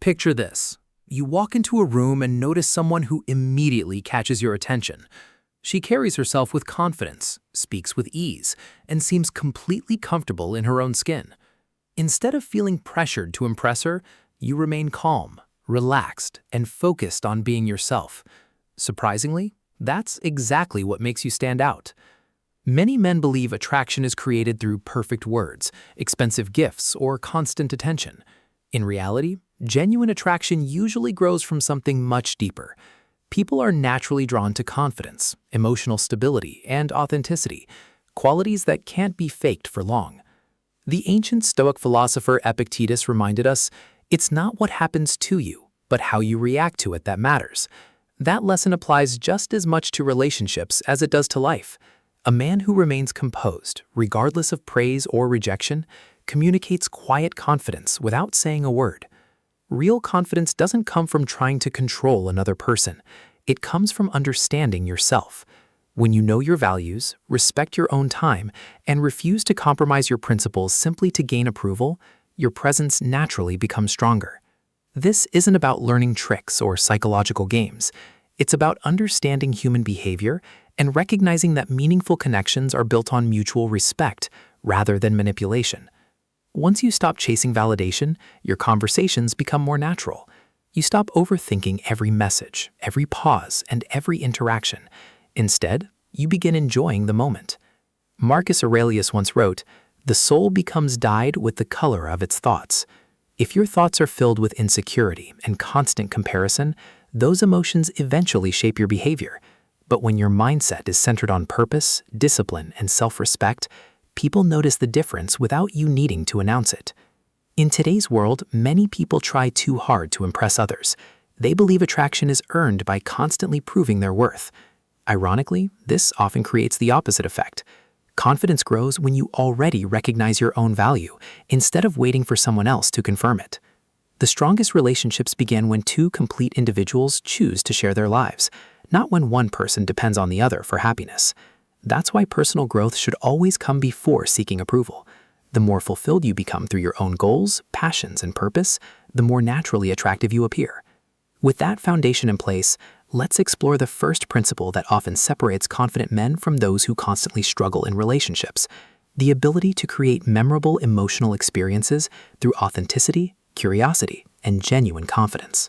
Picture this. You walk into a room and notice someone who immediately catches your attention. She carries herself with confidence, speaks with ease, and seems completely comfortable in her own skin. Instead of feeling pressured to impress her, you remain calm, relaxed, and focused on being yourself. Surprisingly, that's exactly what makes you stand out. Many men believe attraction is created through perfect words, expensive gifts, or constant attention. In reality, genuine attraction usually grows from something much deeper. People are naturally drawn to confidence, emotional stability, and authenticity, qualities that can't be faked for long. The ancient Stoic philosopher Epictetus reminded us, it's not what happens to you, but how you react to it that matters. That lesson applies just as much to relationships as it does to life. A man who remains composed, regardless of praise or rejection, communicates quiet confidence without saying a word. Real confidence doesn't come from trying to control another person. It comes from understanding yourself. When you know your values, respect your own time, and refuse to compromise your principles simply to gain approval, your presence naturally becomes stronger. This isn't about learning tricks or psychological games. It's about understanding human behavior and recognizing that meaningful connections are built on mutual respect rather than manipulation. Once you stop chasing validation, your conversations become more natural. You stop overthinking every message, every pause, and every interaction. Instead, you begin enjoying the moment. Marcus Aurelius once wrote, "The soul becomes dyed with the color of its thoughts." If your thoughts are filled with insecurity and constant comparison, those emotions eventually shape your behavior. But when your mindset is centered on purpose, discipline, and self-respect, people notice the difference without you needing to announce it. In today's world, many people try too hard to impress others. They believe attraction is earned by constantly proving their worth. Ironically, this often creates the opposite effect. Confidence grows when you already recognize your own value, instead of waiting for someone else to confirm it. The strongest relationships begin when two complete individuals choose to share their lives, not when one person depends on the other for happiness. That's why personal growth should always come before seeking approval. The more fulfilled you become through your own goals, passions, and purpose, the more naturally attractive you appear. With that foundation in place, let's explore the first principle that often separates confident men from those who constantly struggle in relationships: the ability to create memorable emotional experiences through authenticity, curiosity, and genuine confidence.